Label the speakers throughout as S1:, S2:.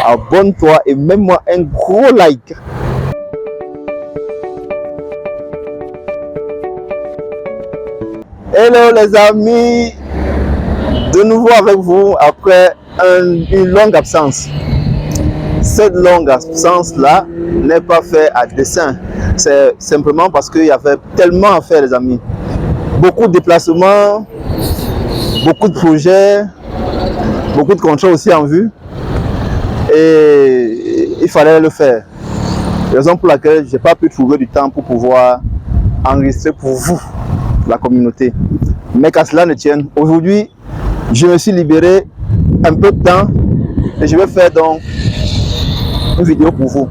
S1: abonne-toi et mets-moi un gros like. Hello les amis, de nouveau avec vous après une longue absence. Cette longue absence-là n'est pas faite à dessein. C'est simplement parce qu'il y avait tellement à faire les amis. Beaucoup de déplacements, beaucoup de projets, beaucoup de contrats aussi en vue. Et il fallait le faire. Raison pour laquelle je n'ai pas pu trouver du temps pour pouvoir enregistrer pour vous, la communauté. Mais qu'à cela ne tienne, aujourd'hui, je me suis libéré un peu de temps et je vais faire donc une vidéo pour vous.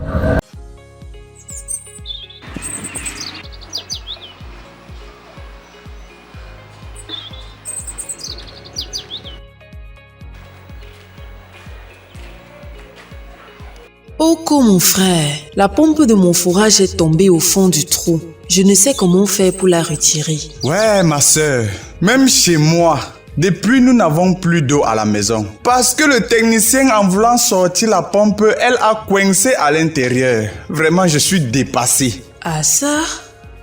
S2: Oh mon frère, la pompe de mon fourrage est tombée au fond du trou. Je ne sais comment faire pour la retirer.
S3: Ouais ma soeur, même chez moi, depuis nous n'avons plus d'eau à la maison. Parce que le technicien en voulant sortir la pompe, elle a coincé à l'intérieur. Vraiment je suis dépassé.
S2: Ah ça?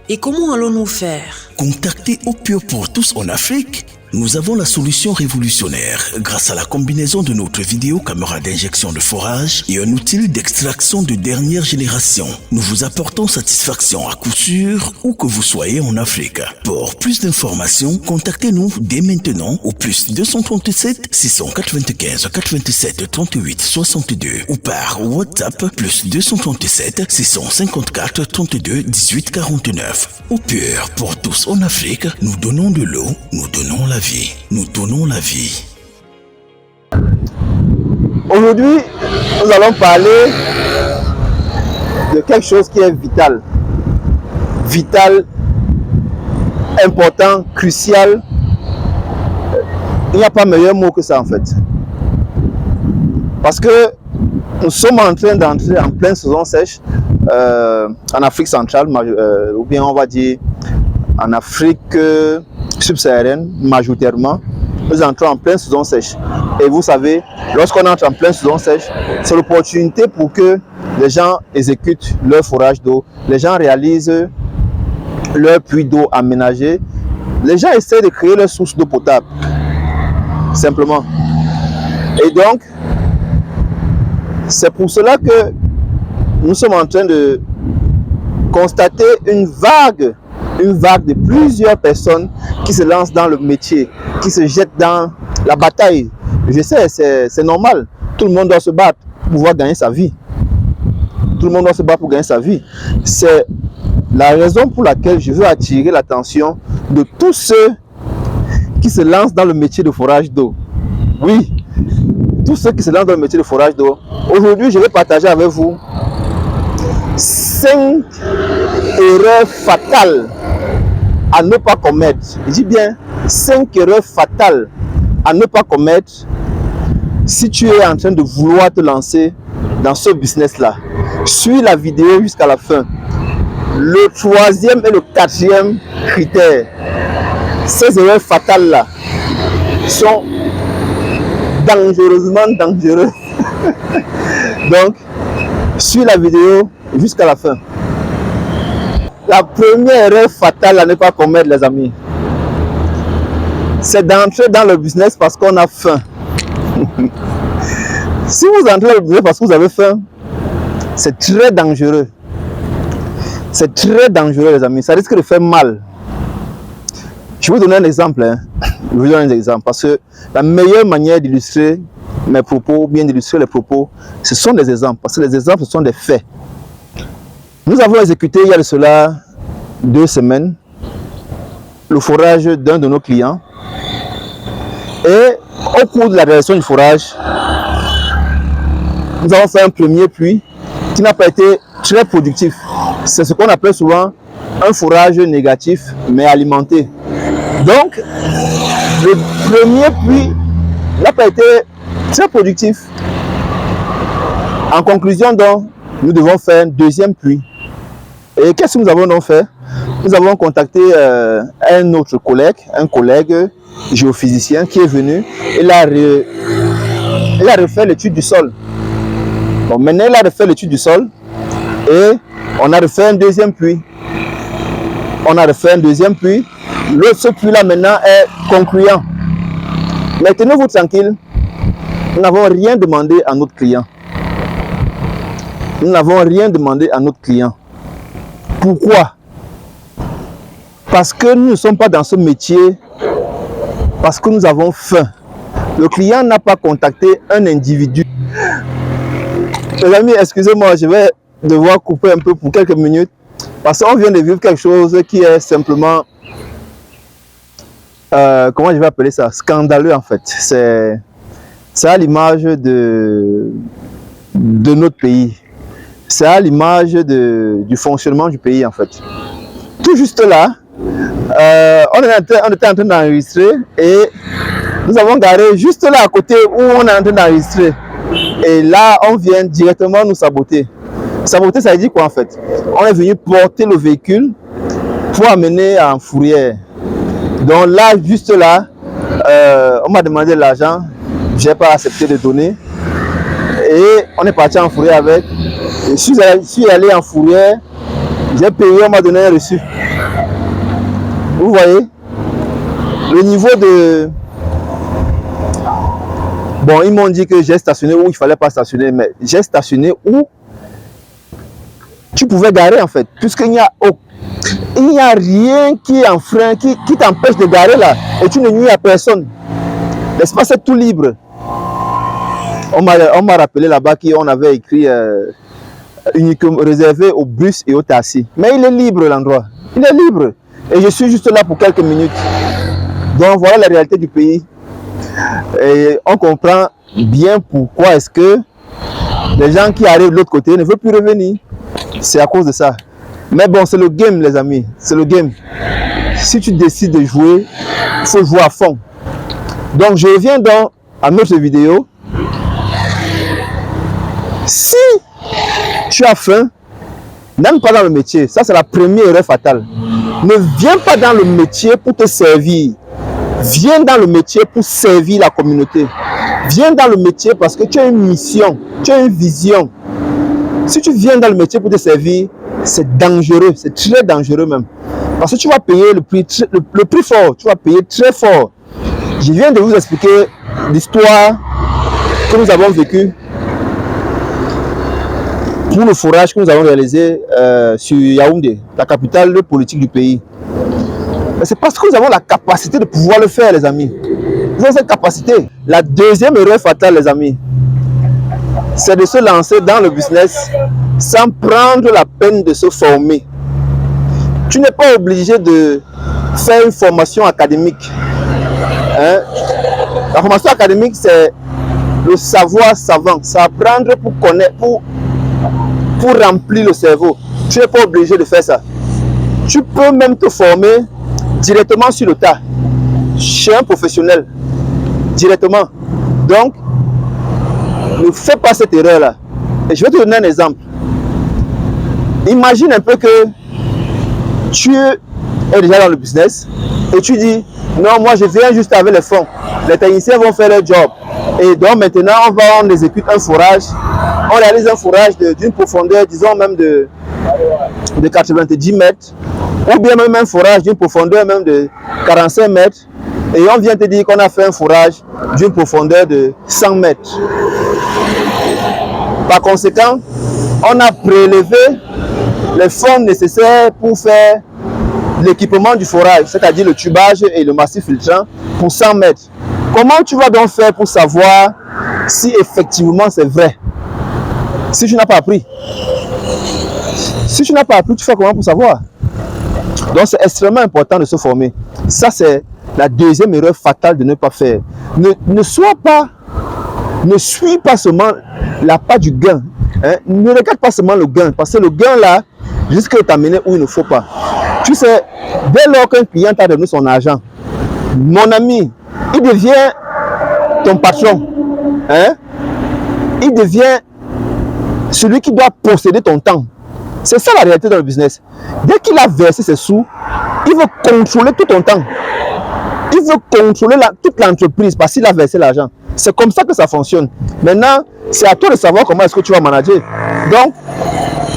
S2: Et comment allons-nous faire?
S4: Contactez Opure pour tous en Afrique. Nous avons la solution révolutionnaire grâce à la combinaison de notre vidéo caméra d'injection de forage et un outil d'extraction de dernière génération. Nous vous apportons satisfaction à coup sûr où que vous soyez en Afrique. Pour plus d'informations, contactez-nous dès maintenant au plus 237 695 87 38 62 ou par WhatsApp plus 237 654 32 18 49. Opure pour tous en Afrique, nous donnons de l'eau, nous donnons la vie. Nous donnons la vie.
S1: Aujourd'hui, nous allons parler de quelque chose qui est vital. Vital, important, crucial. Il n'y a pas meilleur mot que ça en fait. Parce que nous sommes en train d'entrer en pleine saison sèche en Afrique centrale, ou bien on va dire en Afrique subsaharienne majoritairement. Nous entrons en pleine saison sèche. Et vous savez, lorsqu'on entre en pleine saison sèche, c'est l'opportunité pour que les gens exécutent leur forage d'eau, les gens réalisent leur puits d'eau aménagé, les gens essaient de créer leur source d'eau potable, simplement. Et donc, c'est pour cela que nous sommes en train de constater une vague de plusieurs personnes qui se lancent dans le métier, qui se jettent dans la bataille. Je sais, c'est normal. Tout le monde doit se battre pour pouvoir gagner sa vie. Tout le monde doit se battre pour gagner sa vie. C'est la raison pour laquelle je veux attirer l'attention de tous ceux qui se lancent dans le métier de forage d'eau. Oui, tous ceux qui se lancent dans le métier de forage d'eau. Aujourd'hui, je vais partager avec vous 5 erreurs fatales à ne pas commettre. Je dis bien 5 erreurs fatales à ne pas commettre si tu es en train de vouloir te lancer dans ce business-là. Suis la vidéo jusqu'à la fin. Le 3e et le 4e critère, ces erreurs fatales-là sont dangereusement dangereux. Donc, suis la vidéo jusqu'à la fin. La première erreur fatale à ne pas commettre, les amis, c'est d'entrer dans le business parce qu'on a faim. Si vous entrez dans le business parce que vous avez faim, c'est très dangereux. C'est très dangereux, les amis. Ça risque de faire mal. Je vais vous donner un exemple. Je vais vous donner un exemple parce que la meilleure manière d'illustrer mes propos, bien d'illustrer les propos, ce sont des exemples. Parce que les exemples, ce sont des faits. Nous avons exécuté il y a de cela 2 semaines le forage d'un de nos clients. Et au cours de la réalisation du forage, nous avons fait un premier puits qui n'a pas été très productif. C'est ce qu'on appelle souvent un forage négatif mais alimenté. Donc, le premier puits n'a pas été très productif. En conclusion, donc, nous devons faire un 2e puits. Et qu'est-ce que nous avons donc fait? Nous avons contacté un autre collègue, géophysicien qui est venu. Il a refait l'étude du sol. Bon, maintenant, il a refait l'étude du sol et on a refait un deuxième puits. Ce puits-là, maintenant, est concluant. Mais tenez-vous tranquille, nous n'avons rien demandé à notre client. Pourquoi? Parce que nous ne sommes pas dans ce métier, parce que nous avons faim. Le client n'a pas contacté un individu. Les amis, excusez-moi, je vais devoir couper un peu pour quelques minutes, parce qu'on vient de vivre quelque chose qui est simplement, comment je vais appeler ça, scandaleux en fait. C'est à l'image de notre pays. C'est à l'image du fonctionnement du pays en fait. Tout juste là, on était en train d'enregistrer et nous avons garé juste là à côté où on est en train d'enregistrer. Et là, on vient directement nous saboter. Saboter, ça veut dire quoi en fait? On est venu porter le véhicule pour amener en fourrière. Donc là, juste là, on m'a demandé de l'argent. Je n'ai pas accepté de donner. Et on est parti en fourrière avec. Je suis allé en fourrière. J'ai payé, on m'a donné un reçu. Vous voyez? Le niveau de... Bon, ils m'ont dit que j'ai stationné où il ne fallait pas stationner, mais j'ai stationné où tu pouvais garer en fait, puisqu'il n'y a rien qui enfreint, qui t'empêche de garer là, et tu ne nuis à personne. L'espace est tout libre. On m'a rappelé là-bas qu'on avait écrit uniquement réservé aux bus et aux taxis. Mais il est libre l'endroit, il est libre. Et je suis juste là pour quelques minutes. Donc voilà la réalité du pays. Et on comprend bien pourquoi est-ce que les gens qui arrivent de l'autre côté ne veulent plus revenir. C'est à cause de ça. Mais bon, c'est le game les amis, c'est le game. Si tu décides de jouer, il faut jouer à fond. Donc je reviens donc à notre vidéo. Si tu as faim, n'aime pas dans le métier, ça c'est la première erreur fatale. Ne viens pas dans le métier pour te servir. Viens dans le métier pour servir la communauté. Viens dans le métier parce que tu as une mission, tu as une vision. Si tu viens dans le métier pour te servir, c'est dangereux, c'est très dangereux même. Parce que tu vas payer le prix fort, tu vas payer très fort. Je viens de vous expliquer l'histoire que nous avons vécue pour le forage que nous avons réalisé sur Yaoundé, la capitale politique du pays. Mais c'est parce que nous avons la capacité de pouvoir le faire, les amis. Nous avons cette capacité. La deuxième erreur fatale, les amis, c'est de se lancer dans le business sans prendre la peine de se former. Tu n'es pas obligé de faire une formation académique. Hein? La formation académique, c'est le savoir savant. C'est apprendre pour connaître, pour remplir le cerveau. Tu n'es pas obligé de faire ça. Tu peux même te former directement sur le tas, chez un professionnel, directement. Donc, ne fais pas cette erreur-là. Et je vais te donner un exemple. Imagine un peu que tu es déjà dans le business et tu dis, non, moi je viens juste avec les fonds. Les techniciens vont faire leur job. Et donc maintenant, on exécute un forage. On réalise un forage d'une profondeur, disons même de 90 mètres. Ou bien même un forage d'une profondeur même de 45 mètres. Et on vient te dire qu'on a fait un forage d'une profondeur de 100 mètres. Par conséquent, on a prélevé les fonds nécessaires pour faire l'équipement du forage, c'est-à-dire le tubage et le massif filtrant pour 100 mètres. Comment tu vas donc faire pour savoir si effectivement c'est vrai? Si tu n'as pas appris. Si tu n'as pas appris, tu fais comment pour savoir? Donc c'est extrêmement important de se former. Ça c'est la deuxième erreur fatale de ne pas faire. Ne suis pas seulement la part du gain. Hein? Ne regarde pas seulement le gain, parce que le gain là, jusqu'à t'amener où il ne faut pas. Tu sais, dès lors qu'un client t'a donné son argent, mon ami, il devient ton patron. Hein? Il devient celui qui doit posséder ton temps. C'est ça la réalité dans le business. Dès qu'il a versé ses sous, il veut contrôler tout ton temps. Il veut contrôler toute l'entreprise parce qu'il a versé l'argent. C'est comme ça que ça fonctionne. Maintenant, c'est à toi de savoir comment est-ce que tu vas manager. Donc,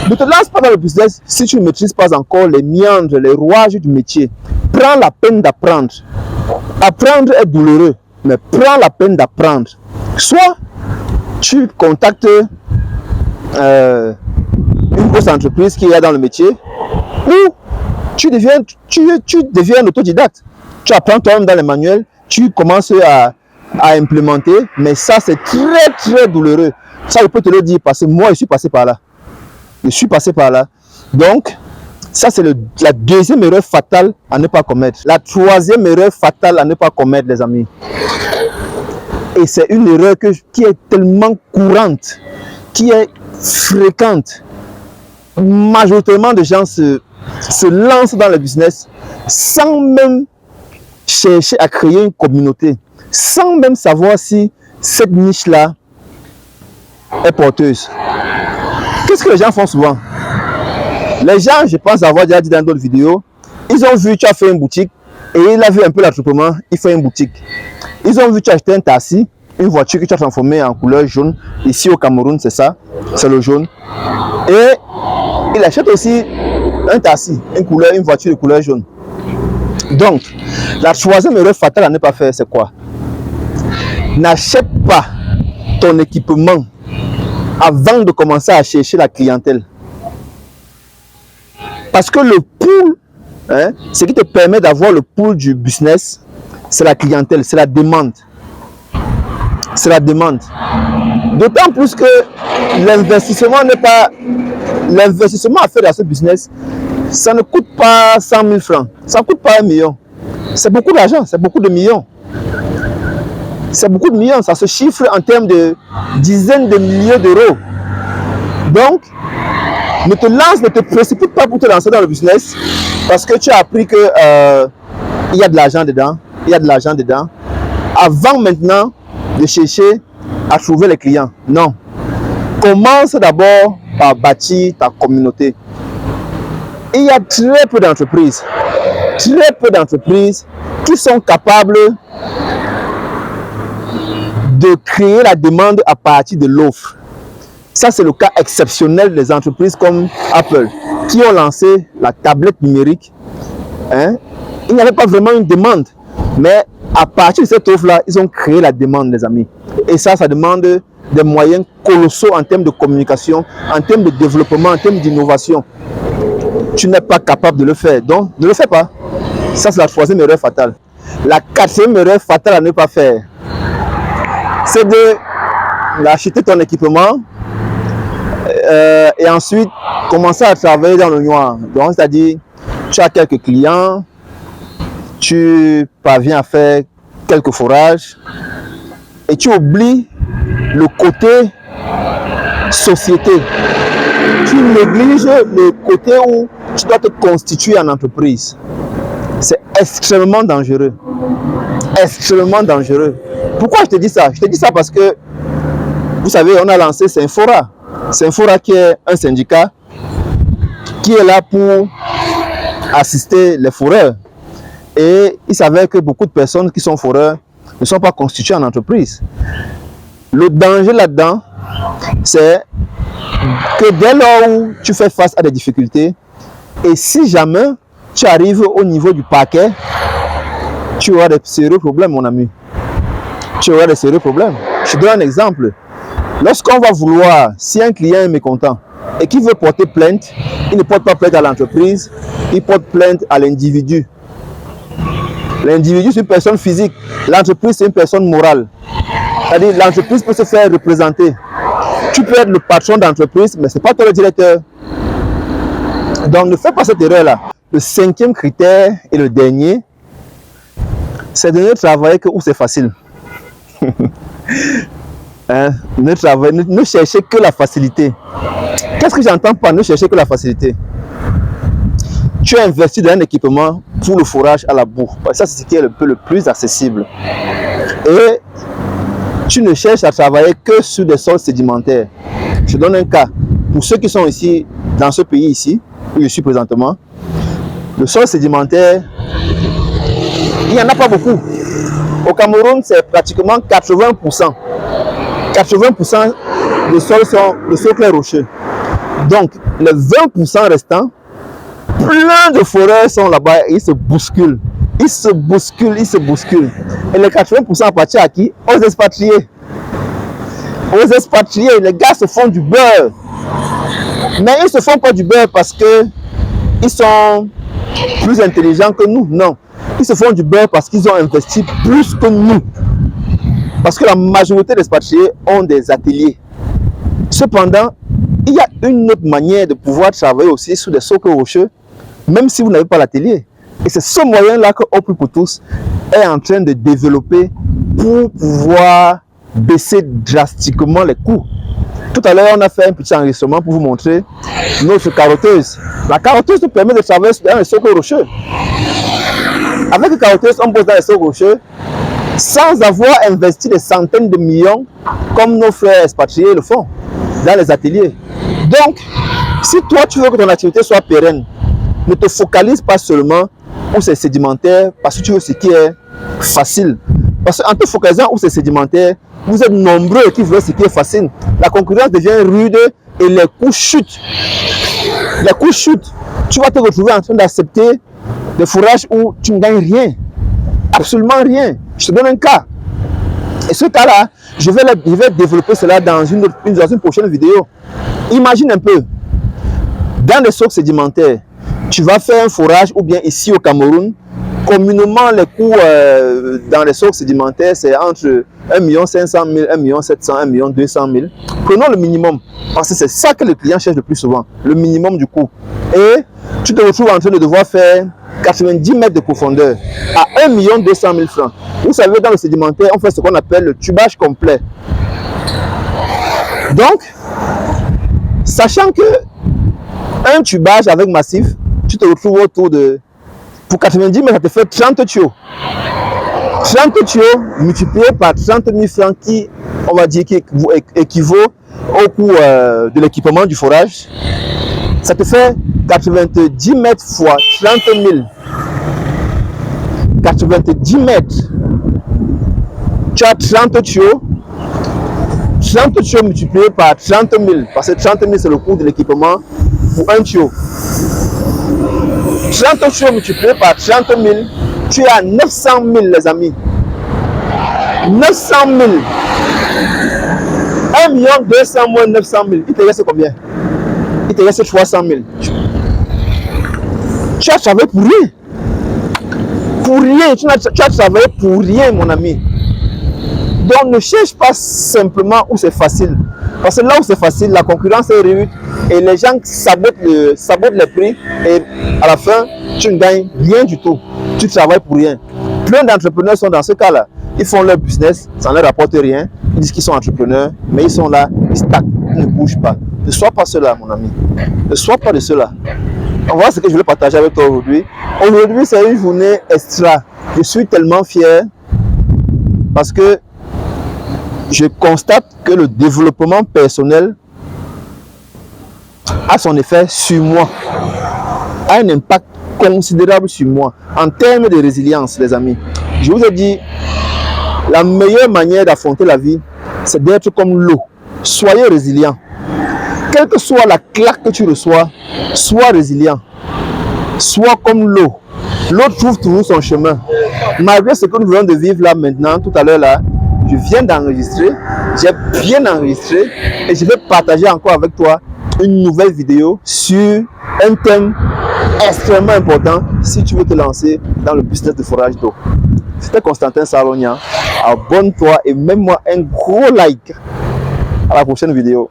S1: ne te lance pas dans le business si tu ne maîtrises pas encore les méandres, les rouages du métier. Prends la peine d'apprendre. Apprendre est douloureux, mais prends la peine d'apprendre. Soit tu contactes une grosse entreprise qui est dans le métier, ou tu deviens un autodidacte. Tu apprends toi-même dans les manuels, tu commences à implémenter, mais ça c'est très très douloureux. Ça je peux te le dire parce que moi je suis passé par là. Je suis passé par là. Donc, ça c'est la deuxième erreur fatale à ne pas commettre. La troisième erreur fatale à ne pas commettre, les amis. Et c'est une erreur qui est tellement courante, qui est fréquente. Majoritairement de gens se lancent dans le business sans même chercher à créer une communauté, sans même savoir si cette niche-là est porteuse. Qu'est-ce que les gens font souvent? Les gens, je pense avoir déjà dit dans d'autres vidéos, ils ont vu tu as fait une boutique et il a vu un peu l'attroupement, il fait une boutique. Ils ont vu tu as acheté un taxi, une voiture que tu as transformée en couleur jaune. Ici au Cameroun, c'est ça, c'est le jaune. Et il achète aussi un taxi, une voiture de couleur jaune. Donc, la troisième erreur fatale à ne pas faire, c'est quoi? N'achète pas ton équipement avant de commencer à chercher la clientèle. Parce que le pool, ce qui te permet d'avoir le pool du business, c'est la clientèle, c'est la demande. C'est la demande. D'autant plus que l'investissement n'est pas... L'investissement à faire dans ce business, ça ne coûte pas 100 000 francs. Ça ne coûte pas 1 million. C'est beaucoup d'argent, c'est beaucoup de millions. C'est beaucoup de millions, ça se chiffre en termes de dizaines de milliers d'euros. Donc, ne te précipite pas pour te lancer dans le business parce que tu as appris que il y a de l'argent dedans. Il y a de l'argent dedans. Avant maintenant de chercher à trouver les clients. Non. Commence d'abord par bâtir ta communauté. Il y a très peu d'entreprises qui sont capables de créer la demande à partir de l'offre. Ça, c'est le cas exceptionnel des entreprises comme Apple, qui ont lancé la tablette numérique. Il n'y avait pas vraiment une demande, mais à partir de cette offre-là, ils ont créé la demande, les amis. Et ça demande des moyens colossaux en termes de communication, en termes de développement, en termes d'innovation. Tu n'es pas capable de le faire, donc ne le fais pas. Ça, c'est la troisième erreur fatale. La quatrième erreur fatale à ne pas faire, c'est d'acheter ton équipement et ensuite commencer à travailler dans le noir. Donc, c'est-à-dire, tu as quelques clients, tu parviens à faire quelques forages et tu oublies le côté société. Tu négliges le côté où tu dois te constituer en entreprise. C'est extrêmement dangereux. Extrêmement dangereux. Pourquoi je te dis ça? Je te dis ça parce que, vous savez, on a lancé Synfora. Synfora qui est un syndicat qui est là pour assister les foreurs. Et il s'avère que beaucoup de personnes qui sont foreurs ne sont pas constituées en entreprise. Le danger là-dedans, c'est que dès lors où tu fais face à des difficultés, et si jamais tu arrives au niveau du paquet, tu auras des sérieux problèmes, mon ami. Tu auras des sérieux problèmes. Je te donne un exemple. Lorsqu'on va vouloir, si un client est mécontent et qu'il veut porter plainte, il ne porte pas plainte à l'entreprise, il porte plainte à l'individu. L'individu, c'est une personne physique. L'entreprise, c'est une personne morale. C'est-à-dire, l'entreprise peut se faire représenter. Tu peux être le patron d'entreprise, mais ce n'est pas toi le directeur. Donc, ne fais pas cette erreur-là. Le cinquième critère et le dernier, c'est de ne travailler que où c'est facile. Ne cherchez que la facilité. Qu'est-ce que j'entends par ne chercher que la facilité? Tu as investi dans un équipement pour le forage à la boue. Ça, c'est ce qui est le plus accessible. Et tu ne cherches à travailler que sur des sols sédimentaires. Je donne un cas. Pour ceux qui sont ici, dans ce pays ici, où je suis présentement, le sol sédimentaire, il n'y en a pas beaucoup. Au Cameroun, c'est pratiquement 80%. 80% des sols sont le sol clair rocheux. Donc, les 20% restants, plein de forêts sont là-bas et ils se bousculent. Ils se bousculent, ils se bousculent. Et les 80% appartiennent à qui? Aux expatriés. Aux expatriés, les gars se font du beurre. Mais ils ne se font pas du beurre parce qu'ils sont plus intelligents que nous. Non. Ils se font du beurre parce qu'ils ont investi plus que nous. Parce que la majorité des expatriés ont des ateliers. Cependant, il y a une autre manière de pouvoir travailler aussi sur des socles rocheux, même si vous n'avez pas l'atelier. Et c'est ce moyen-là que Opus pour tous est en train de développer pour pouvoir baisser drastiquement les coûts. Tout à l'heure, on a fait un petit enregistrement pour vous montrer notre carotteuse. La carotteuse nous permet de travailler dans les socles rocheux. Avec la carotteuse, on pose dans les socles rocheux sans avoir investi des centaines de millions comme nos frères expatriés le font dans les ateliers. Donc, si toi tu veux que ton activité soit pérenne, ne te focalise pas seulement où c'est sédimentaire parce que tu veux ce qui est facile. Parce qu'en te focalisant où c'est sédimentaire, vous êtes nombreux qui veulent ce qui est facile. La concurrence devient rude et les coûts chutent. Les coûts chutent. Tu vas te retrouver en train d'accepter des fourrages où tu ne gagnes rien. Absolument rien. Je te donne un cas. Et ce cas-là, je vais développer cela dans une prochaine vidéo. Imagine un peu. Dans les sols sédimentaires, tu vas faire un forage ou bien ici au Cameroun, communément les coûts dans les sols sédimentaires, c'est entre 1 500 000, 1 700 000, 1 200 000. Prenons le minimum, parce que c'est ça que les clients cherchent le plus souvent, le minimum du coût. Et tu te retrouves en train de devoir faire 90 mètres de profondeur à 1 200 000 francs. Vous savez, dans le sédimentaire, on fait ce qu'on appelle le tubage complet. Donc, sachant que un tubage avec massif, tu te retrouves autour de... Pour 90 mètres, ça te fait 30 tuyaux. 30 tuyaux multipliés par 30 000 francs qui, on va dire, qui équivaut au coût de l'équipement du forage. Ça te fait 90 mètres fois 30 000. 90 mètres. Tu as 30 tuyaux. 30 tuyaux multipliés par 30 000. Parce que 30 000, c'est le coût de l'équipement pour un tuyau. 30 tuyaux multipliés par 30 000. Tu es à 900 000, les amis. 900 000. 1 200 000 moins 900 000. Il te reste combien? Il te reste 300 000. Tu as travaillé pour rien. Pour rien. Tu as travaillé pour rien, mon ami. Donc ne cherche pas simplement où c'est facile. Parce que là où c'est facile, la concurrence est rude et les gens sabotent les prix et à la fin, tu ne gagnes rien du tout. Tu travailles pour rien. Plein d'entrepreneurs sont dans ce cas-là. Ils font leur business, ça ne leur rapporte rien. Ils disent qu'ils sont entrepreneurs, mais ils sont là, ils stagnent, ils ne bougent pas. Ne sois pas cela, mon ami. Ne sois pas de cela. Voilà ce que je voulais partager avec toi aujourd'hui. Aujourd'hui, c'est une journée extra. Je suis tellement fier parce que je constate que le développement personnel a son effet sur moi, a un impact considérable sur moi en termes de résilience, les amis. Je vous ai dit, la meilleure manière d'affronter la vie, c'est d'être comme l'eau. Soyez résilient. Quelle que soit la claque que tu reçois, sois résilient. Sois comme l'eau. L'eau trouve toujours son chemin. Malgré ce que nous venons de vivre là maintenant, tout à l'heure là, je viens d'enregistrer, j'ai bien enregistré et je vais partager encore avec toi une nouvelle vidéo sur un thème extrêmement important si tu veux te lancer dans le business de forage d'eau. C'était Constantin Salonia. Abonne-toi et mets-moi un gros like. À la prochaine vidéo.